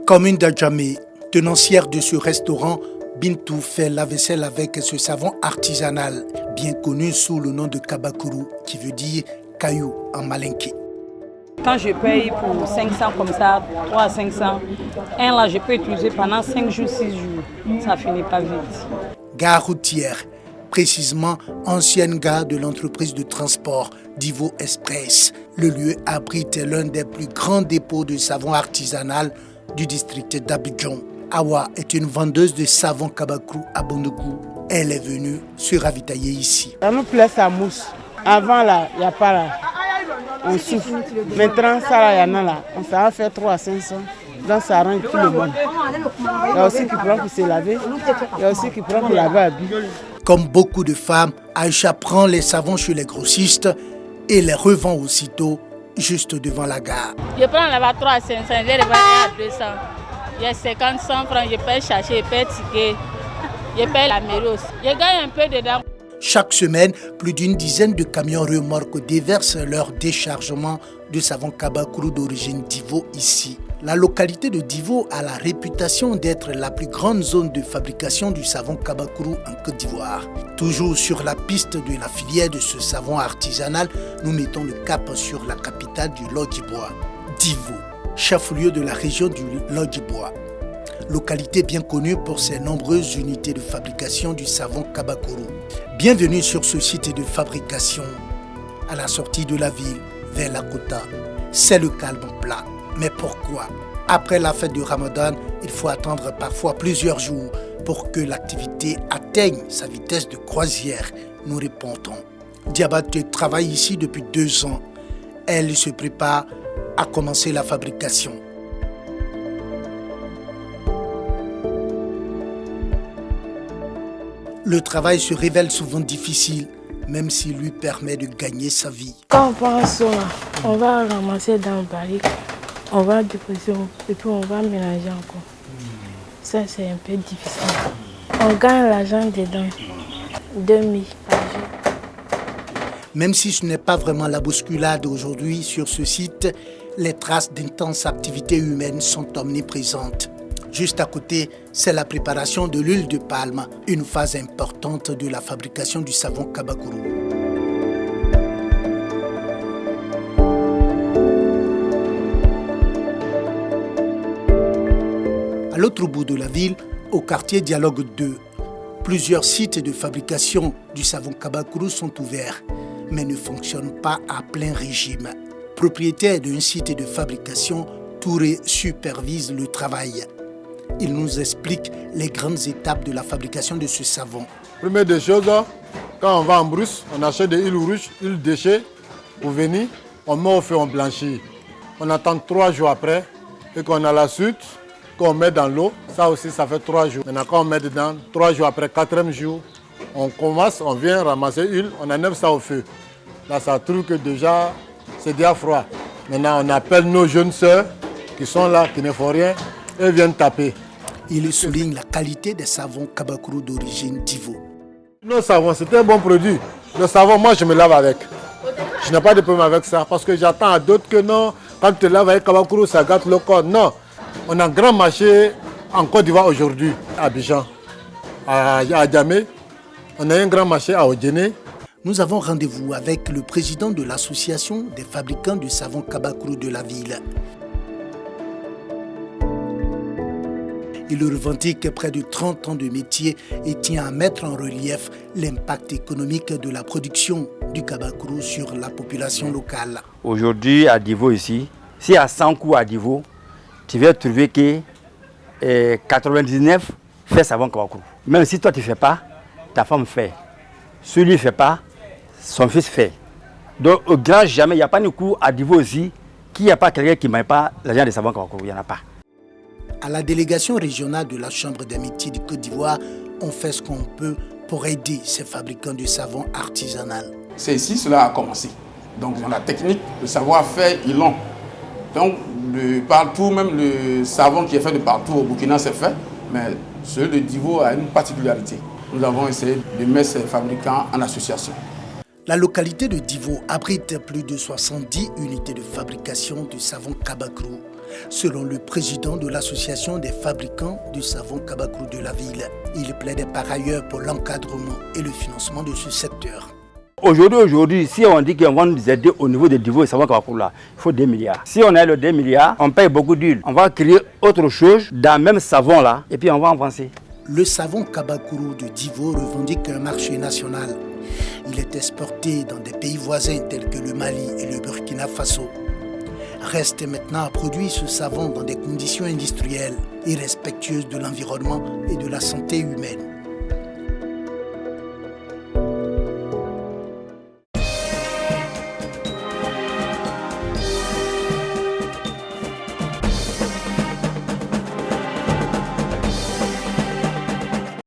Commune d'Adjamé, tenancière de ce restaurant, Bintou fait la vaisselle avec ce savon artisanal, bien connu sous le nom de Kabakuru, qui veut dire caillou en malinké. Quand je paye pour 500 comme ça, 3 à 500, un là je peux utiliser pendant 5 jours, 6 jours. Ça finit pas vite. Gare routière, précisément ancienne gare de l'entreprise de transport Divo Express. Le lieu abrite l'un des plus grands dépôts de savon artisanal du district d'Abidjan. Awa est une vendeuse de savon Kabakuru à Bondougou. Elle est venue se ravitailler ici. Ça nous plaît, ça mousse. Avant là, il n'y a pas là. On souffle. Maintenant, ça là, il y en a là. Ça va faire 3 à 500. Donc ça rend tout le monde. Il y a aussi qui prend pour se laver. Il y a aussi qui prend pour laver à but. Comme beaucoup de femmes, Aïcha prend les savons chez les grossistes et les revend aussitôt juste devant la gare. Je prends là-bas 3 à 500, je les revends à 200. Il y a 50, 100 francs, je paye chercher, je paye ticket, je paye la mairie aussi. Je gagne un peu dedans. Chaque semaine, plus d'une dizaine de camions remorques déversent leur déchargement de savon Kabakuru d'origine Divo ici. La localité de Divo a la réputation d'être la plus grande zone de fabrication du savon Kabakuru en Côte d'Ivoire. Toujours sur la piste de la filière de ce savon artisanal, nous mettons le cap sur la capitale du Lodjibois, Divo, chef-lieu de la région du Lodjibois. Localité bien connue pour ses nombreuses unités de fabrication du savon Kabakuru. Bienvenue sur ce site de fabrication, à la sortie de la ville, vers la Kota. C'est le calme plat. Mais pourquoi? Après la fête du Ramadan, il faut attendre parfois plusieurs jours pour que l'activité atteigne sa vitesse de croisière, nous répondons. Diabaté travaille ici depuis 2 ans. Elle se prépare à commencer la fabrication. Le travail se révèle souvent difficile, même s'il lui permet de gagner sa vie. Quand on pense, on va ramasser dans le baril, on va déposer et puis on va mélanger encore. Ça, c'est un peu difficile. On gagne l'argent dedans, 2000 par jour. Même si ce n'est pas vraiment la bousculade aujourd'hui sur ce site, les traces d'intenses activités humaines sont omniprésentes. Juste à côté, c'est la préparation de l'huile de palme, une phase importante de la fabrication du savon Kabakuru. À l'autre bout de la ville, au quartier Dialogue 2, plusieurs sites de fabrication du savon Kabakuru sont ouverts, mais ne fonctionnent pas à plein régime. Propriétaire d'un site de fabrication, Touré supervise le travail. Il nous explique les grandes étapes de la fabrication de ce savon. Première des choses, quand on va en brousse, on achète des huiles rouges, huiles déchets pour venir, on met au feu, on blanchit. On attend 3 jours après et qu'on a la suite, qu'on met dans l'eau, ça aussi ça fait 3 jours. Maintenant quand on met dedans, 3 jours après, 4e jour, on commence, on vient ramasser l'huile, on enlève ça au feu. Là ça trouve que déjà c'est déjà froid. Maintenant on appelle nos jeunes sœurs qui sont là, qui ne font rien, et viennent taper. Il souligne la qualité des savons Kabakuru d'origine Divo. Nos savons, c'est un bon produit. Le savon, moi je me lave avec. Je n'ai pas de problème avec ça parce que j'attends à d'autres que non. Quand tu te laves avec Kabakuru, ça gâte le corps. Non. On a un grand marché en Côte d'Ivoire aujourd'hui, à Abidjan, à Adjamé. On a un grand marché à Odjene. Nous avons rendez-vous avec le président de l'association des fabricants de savon Kabakuru de la ville. Il revendique près de 30 ans de métier et tient à mettre en relief l'impact économique de la production du Kabakuru sur la population locale. Aujourd'hui, à Divo ici, si à 100 coups à Divo, tu vas trouver que 99 fait savon Kabakuru. Même si toi tu ne fais pas, ta femme fait. Celui ne fait pas, son fils fait. Donc au grand jamais, il n'y a pas de coup à Divo aussi, qu'il n'y a pas quelqu'un qui ne met pas l'argent de savon Kabakuru, il n'y en a pas. À la délégation régionale de la Chambre des métiers du Côte d'Ivoire, on fait ce qu'on peut pour aider ces fabricants de savon artisanal. C'est ici cela a commencé. Donc la technique, le savoir-faire, ils l'ont. Donc partout, même le savon qui est fait de partout au Burkina c'est fait, mais celui de Divo a une particularité. Nous avons essayé de mettre ces fabricants en association. La localité de Divo abrite plus de 70 unités de fabrication de savon Kabakuru. Selon le président de l'association des fabricants du savon Kabakourou de la ville, il plaide par ailleurs pour l'encadrement et le financement de ce secteur. Aujourd'hui, si on dit qu'on va nous aider au niveau des Divo et savon Kabakourou là, il faut 2 milliards. Si on a le 2 milliards, on paye beaucoup d'huile. On va créer autre chose dans le même savon là et puis on va avancer. Le savon Kabakourou de Divo revendique un marché national. Il est exporté dans des pays voisins tels que le Mali et le Burkina Faso. Reste maintenant à produire ce savon dans des conditions industrielles et respectueuses de l'environnement et de la santé humaine.